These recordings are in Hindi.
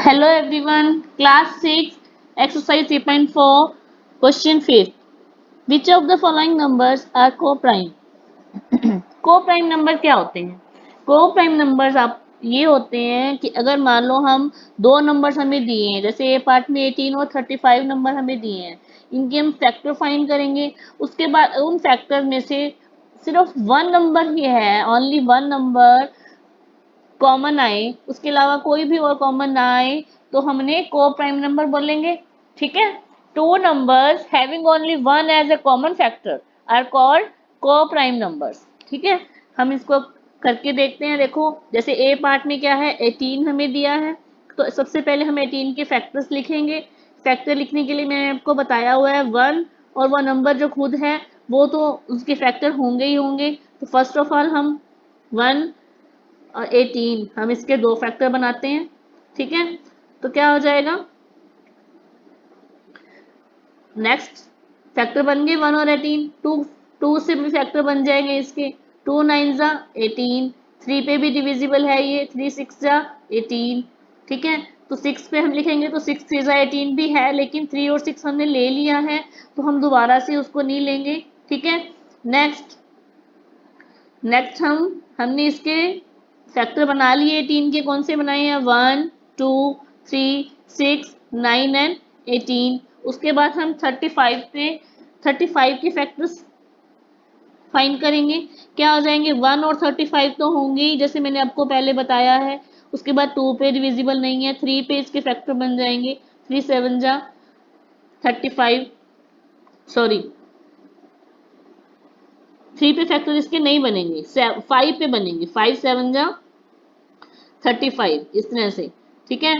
Hello everyone, class 6, exercise 3.4, question 5. Which of the following numbers are co-prime? Co-prime number क्या होते हैं? Co-prime नंबर्स आप ये होते हैं कि अगर मान लो हम दो नंबर्स हमें दिए हैं, जैसे ए पार्ट में 18 और 35 नंबर हमें दिए हैं, इनके हम फैक्टर फाइंड करेंगे। उसके बाद उन फैक्टर में से सिर्फ वन नंबर ही है, ओनली वन नंबर कॉमन आए, उसके अलावा कोई भी और कॉमन ना आए, तो हमने को प्राइम नंबर बोलेंगे। ठीक है, two numbers having only one as a common factor are called co prime numbers. ठीक है, हम इसको करके देखते हैं। देखो, जैसे ए पार्ट में क्या है, 18 हमें दिया है, तो सबसे पहले हम 18 के फैक्टर्स लिखेंगे। फैक्टर लिखने के लिए मैंने आपको बताया हुआ है वन, और वह नंबर जो खुद है वो तो उसके फैक्टर होंगे ही होंगे। तो फर्स्ट ऑफ ऑल हम वन और 18 हम इसके दो फैक्टर बनाते हैं। ठीक है, तो क्या हो जाएगा, नेक्स्ट फैक्टर बन गए वन और 18। टू टू से भी फैक्टर बन जाएंगे इसके, टू नाइन जा 18, थ्री पे भी डिविजिबल है ये, थ्री सिक्स जा 18। ठीक है, तो सिक्स पे हम लिखेंगे तो सिक्स थ्री जा 18 भी है, लेकिन थ्री और सिक्स हमने ले लिया है तो हम दोबारा से उसको नहीं लेंगे। ठीक है, नेक्स्ट नेक्स्ट हमने इसके फैक्टर बना लिए 18 के, कौन से बनाए हैं, one two three six nine and 18। उसके बाद हम 35 पे 35 के फैक्टर्स फाइंड करेंगे। क्या हो जाएंगे, वन और 35 तो होंगे ही, जैसे मैंने आपको पहले बताया है। उसके बाद टू पे डिविजिबल नहीं है, थ्री पे इसके फैक्टर बन जाएंगे, थ्री सेवन जा 35, सॉरी थ्री पे फैक्टर इसके नहीं बनेंगे, फाइव पे बनेंगे, फाइव सेवन जा 35 इस तरह से। ठीक है,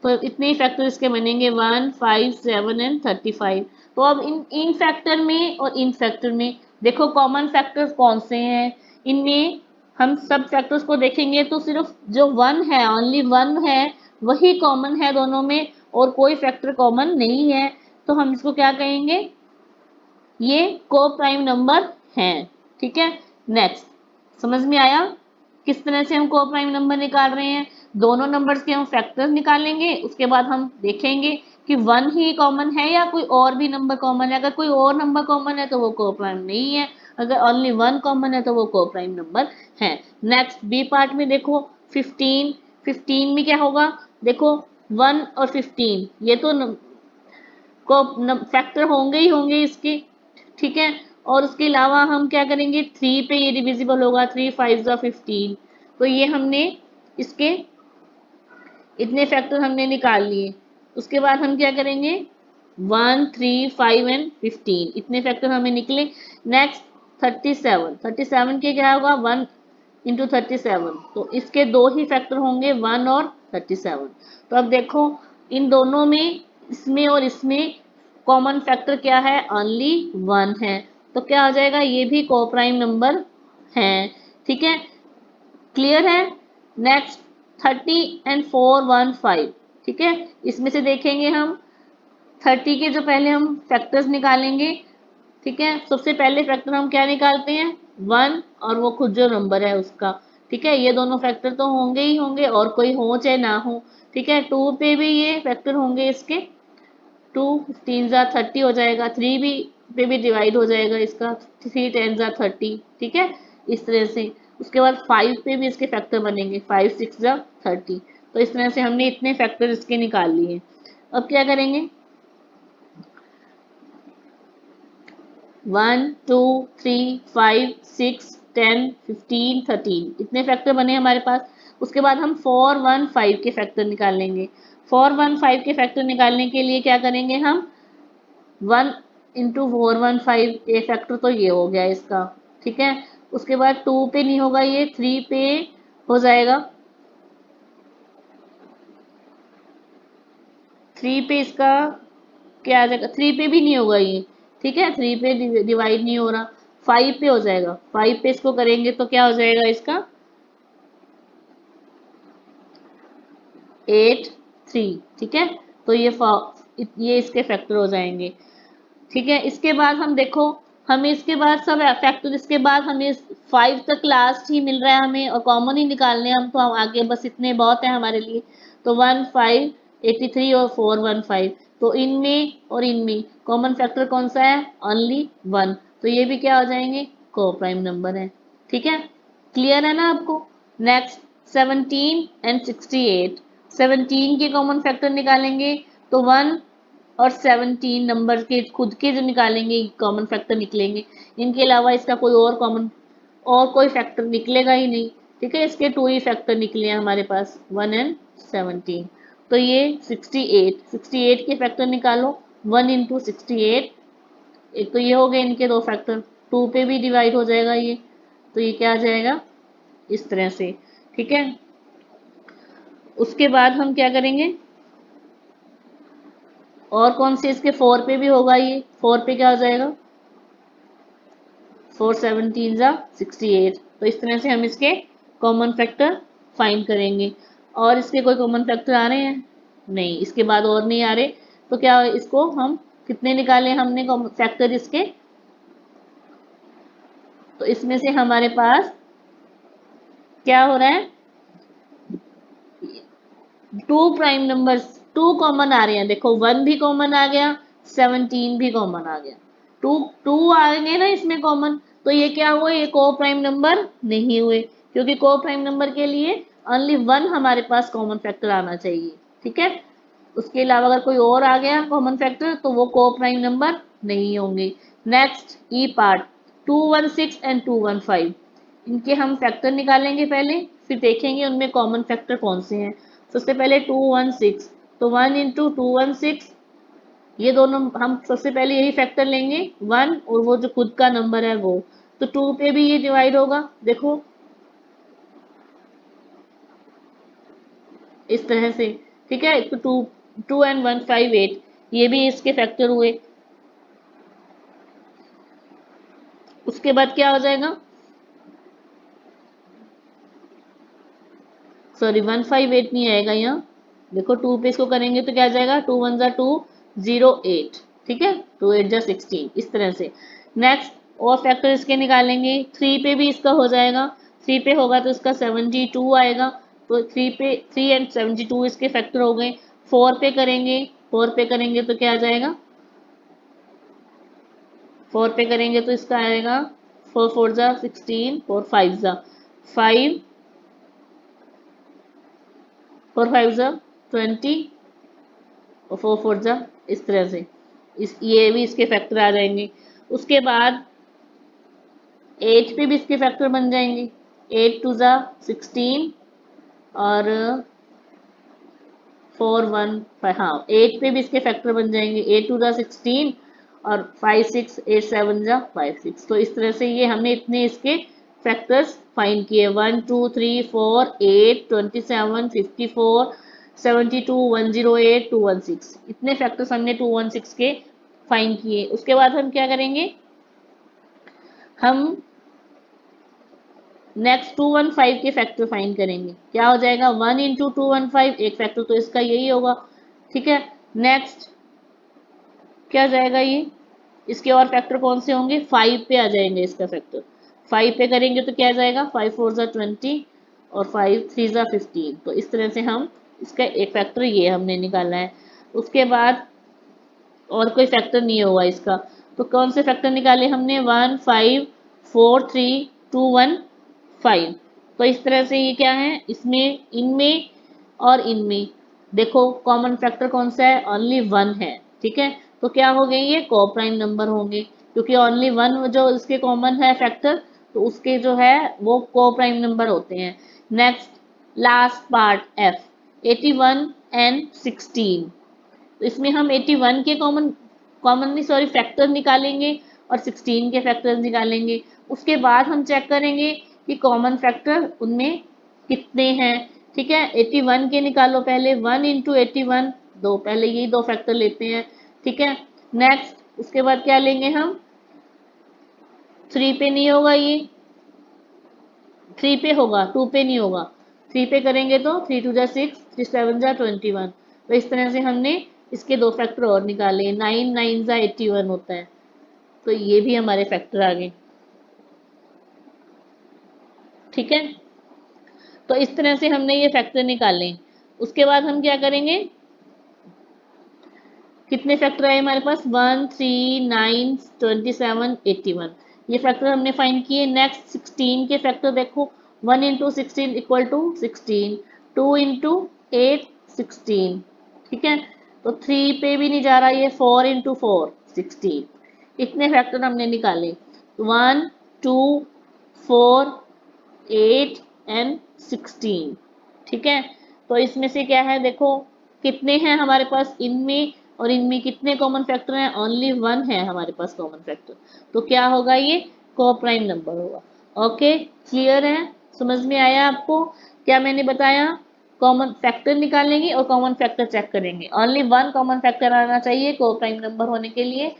तो इतने ही फैक्टर इसके बनेंगे, वन फाइव सेवन एंड 35। तो अब इन फैक्टर में और इन फैक्टर में देखो कॉमन फैक्टर्स कौन से हैं। इनमें हम सब फैक्टर्स को देखेंगे तो सिर्फ जो वन है, ओनली वन है, वही कॉमन है दोनों में, और कोई फैक्टर कॉमन नहीं है। तो हम इसको क्या कहेंगे, ये को प्राइम नंबर हैं। ठीक है, नेक्स्ट, समझ में आया किस तरह से हम को प्राइम नंबर निकाल रहे हैं। दोनों नंबर्स के हम फैक्टर्स निकालेंगे, उसके बाद हम देखेंगे कि वन ही कॉमन है या कोई और भी नंबर कॉमन है। अगर कोई और नंबर कॉमन है तो वो को प्राइम नहीं है, अगर ओनली वन कॉमन है तो वो को प्राइम नंबर है। नेक्स्ट बी पार्ट में देखो 15, 15 में क्या होगा, देखो वन और 15 ये तो को फैक्टर होंगे ही होंगे इसके। ठीक है, और उसके अलावा हम क्या करेंगे, थ्री पे ये डिविजिबल होगा, थ्री फाइव जा 15, तो ये हमने इसके इतने फैक्टर हमने निकाल लिए। उसके बाद हम क्या करेंगे, वन थ्री फाइव एंड 15 इतने फैक्टर हमें निकले। नेक्स्ट 37, 37 के क्या होगा, वन इंटू 37, तो इसके दो ही फैक्टर होंगे, वन और 37। तो अब देखो इन दोनों में, इसमें और इसमें कॉमन फैक्टर क्या है, ओनली वन है, तो क्या हो जाएगा, ये भी को प्राइम नंबर है। ठीक है, क्लियर है। Next 30 and 415। ठीक है, इसमें से देखेंगे हम 30 के जो पहले हम फैक्टर्स निकालेंगे। ठीक है, सबसे पहले फैक्टर हम क्या निकालते हैं, वन, और वो खुद जो नंबर है उसका। ठीक है, ये दोनों फैक्टर तो होंगे ही होंगे, और कोई हो चाहे ना हो। ठीक है, टू पे भी ये फैक्टर होंगे इसके, टू फिफ्टीन जा 30 हो जाएगा, थ्री भी पे भी डिवाइड हो जाएगा इसका, थ्री टेन जा 30। ठीक है, इस तरह से। उसके बाद फाइव पे भी इसके फैक्टर बनेंगे, फाइव सिक्स जा 30। तो इस तरह से हमने इतने फैक्टर इसके निकाल लिए। अब क्या करेंगे, one two three five six 10 15 13 इतने फैक्टर बने हमारे पास। उसके बाद हम 415 के फैक्टर निकालेंगे। 415 के फैक्टर निकालने के लिए क्या करेंगे हम, वन इंटू 415, ए फैक्टर तो ये हो गया इसका। ठीक है, उसके बाद टू पे नहीं होगा, ये थ्री पे हो जाएगा, थ्री पे इसका क्या आ जाएगा, थ्री पे भी नहीं होगा ये। ठीक है, थ्री पे डिवाइड नहीं हो रहा, फाइव पे हो जाएगा, फाइव पे इसको करेंगे तो क्या हो जाएगा इसका, एट थ्री। ठीक है, तो ये इसके फैक्टर हो जाएंगे। ठीक है, इसके बाद हम देखो, हमें इसके बाद सब फैक्टर, इसके बाद हमें फाइव तक लास्ट ही मिल रहा है हमें, और कॉमन ही निकालने हैं हम, तो हम आगे बस इतने बहुत है हमारे लिए। तो वन फाइव 83 और 415, तो इनमें और इनमें कॉमन फैक्टर कौन सा है? ओनली 1, तो ये भी क्या हो जाएंगे? को प्राइम नंबर है। ठीक है, क्लियर है ना आपको? नेक्स्ट 17 एंड 68, 17 के कॉमन फैक्टर निकालेंगे तो 1 और 17 नंबर के खुद के जो निकालेंगे कॉमन फैक्टर निकलेंगे, इनके अलावा इसका कोई और कॉमन और कोई फैक्टर निकलेगा ही नहीं। ठीक है, इसके 2 ही फैक्टर निकले हैं हमारे पास, 1 एंड 17, तो ये 68, 68 के फैक्टर निकालो, 1 इंटू 68, एक तो ये हो गए इनके 2 फैक्टर, 2 पे भी डिवाइड हो जाएगा ये, तो ये क्या आ जाएगा इस तरह से। ठीक है, उसके बाद हम क्या करेंगे, और कौन से इसके 4 पे भी होगा, ये 4 पे क्या हो जाएगा, 4 17 जा 68, तो इस तरह से हम इसके कॉमन फैक्टर फाइंड करेंगे। और इसके कोई कॉमन फैक्टर आ रहे हैं? नहीं, इसके बाद और नहीं आ रहे, तो क्या इसको हम कितने निकाले हमने फैक्टर इसके, तो इसमें से हमारे पास क्या हो रहा है, 2 प्राइम नंबर्स, 2 कॉमन आ रहे हैं, देखो 1 भी कॉमन आ गया, 17 भी कॉमन आ गया, 2 2 आ गए ना इसमें कॉमन, तो ये क्या हुए, ये को प्राइम नंबर नहीं हुए, क्योंकि को प्राइम नंबर के लिए ओनली 1 हमारे पास कॉमन फैक्टर आना चाहिए। ठीक है, उसके अलावा अगर कोई और आ गया कॉमन फैक्टर तो वो को प्राइम नंबर नहीं होंगे। नेक्स्ट ई पार्ट, 216 एंड 215, इनके हम फैक्टर निकालेंगे पहले, फिर देखेंगे उनमें कॉमन फैक्टर कौन से हैं। सबसे पहले 216, तो 1 इंटू 216, ये दोनों हम सबसे पहले यही फैक्टर लेंगे 1 और वो जो खुद का नंबर है वो, तो 2 पे भी ये डिवाइड होगा, देखो इस तरह से। ठीक है, तो 2 2 एंड 1 5 8, ये भी इसके फैक्टर हुए। उसके बाद क्या हो जाएगा, सॉरी 158 नहीं आएगा यहाँ, देखो 2 पे इसको करेंगे तो क्या आ जाएगा, 2 1 जा 2 0 8, ठीक है, 2 8 जा 16, इस तरह से। नेक्स्ट और फैक्टर इसके निकालेंगे, 3 पे भी इसका हो जाएगा, 3 पे होगा तो इसका 72 आएगा, तो 3 पे 3 एंड 72 इसके फैक्टर हो गए। 4 पे करेंगे, 4 पे करेंगे तो क्या आ जाएगा, 4 पे करेंगे तो इसका आएगा 4 4 जा 16, 4 5 जा 5, 4 5 जा 20 और 4 4 जा, इस तरह से इस ये भी इसके फैक्टर आ जाएंगे। उसके बाद 8 पे भी इसके फैक्टर बन जाएंगे, 8 2 जा 16 और 4 1 5, हाँ 8 पे भी इसके फैक्टर बन जाएंगे, 8 2 जा 16 और 5 6 8 7 जा 5 6, तो इस तरह से ये हमने इतने इसके फैक्टर्स फाइंड किए, 1 2 3 4 8 27 54 72 108 216, इतने फैक्टर्स हमने 216 के फाइंड किए। उसके बाद हम क्या करेंगे, हम नेक्स्ट 215 के फैक्टर फाइंड करेंगे, क्या हो जाएगा 1 इंटू 215, एक फैक्टर तो इसका यही होगा। ठीक है, नेक्स्ट क्या जाएगा ये, इसके और फैक्टर कौन से होंगे, 5 पे आ जाएंगे इसका फैक्टर, 5 पे करेंगे तो क्या आ जाएगा, 5 4 जा 20 और 5 3 जा 15, तो इस तरह से हम इसका एक फैक्टर ये हमने निकाला है। उसके बाद और कोई फैक्टर नहीं होगा इसका, तो कौन से फैक्टर निकाले हमने, 1 5 4 3 2 1 5, तो इस तरह से ये क्या है, इसमें इनमें और इनमें देखो कॉमन फैक्टर कौन सा है, ओनली 1 है। ठीक है, तो क्या हो गए, ये को प्राइम नंबर होंगे, क्योंकि ओनली 1 जो इसके कॉमन है फैक्टर, तो उसके जो है वो को प्राइम नंबर होते हैं। Next last part F, 81 and 16, तो इसमें हम 81 के कॉमन कॉमन नहीं सॉरी फैक्टर निकालेंगे और 16 के फैक्टर निकालेंगे। उसके बाद हम चेक करेंगे कि कॉमन फैक्टर उनमें कितने हैं। ठीक है, 81 के निकालो पहले, 1 इंटू 81, दो, पहले यही दो फैक्टर लेते हैं। ठीक है, नेक्स्ट उसके बाद क्या लेंगे हम, 3 पे नहीं होगा ये, 3 पे होगा, 2 पे नहीं होगा, 3 पे करेंगे तो 3 2 जा 6 3 7 जा 21, तो इस तरह से हमने इसके दो फैक्टर और निकाले, 9 9 जा 81 होता है, तो ये भी हमारे फैक्टर आ गए। ठीक है, तो इस तरह से हमने ये फैक्टर निकाले। उसके बाद हम क्या करेंगे, कितने फैक्टर आए हमारे पास 1 3 9 27 81। ये फैक्टर हमने फाइंड किए। नेक्स्ट 16 के फैक्टर देखो, 1 इंटू 16 इक्वल टू 16, 2 इंटू 8 16। ठीक है, तो 3 पे भी नहीं जा रहा, ये 4 इंटू 4 16। इतने फैक्टर हमने निकाले, 1 2 4 8 एंड 16। ठीक है, तो इसमें से क्या है देखो, कितने हैं हमारे पास इनमें और इनमें कितने कॉमन फैक्टर हैं, ओनली वन है हमारे पास कॉमन फैक्टर। तो क्या होगा, ये कोप्राइम नंबर होगा। ओके, क्लियर है, समझ में आया आपको क्या मैंने बताया? कॉमन फैक्टर निकालेंगे और कॉमन फैक्टर चेक करेंगे, ओनली वन कॉमन फैक्टर आना चाहिए कोप्राइम नंबर होने के लिए।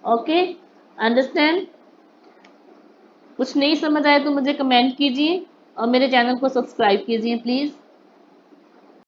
Okay, understand? कुछ नहीं समझ आया तो मुझे कमेंट कीजिए और मेरे चैनल को सब्सक्राइब कीजिए प्लीज़।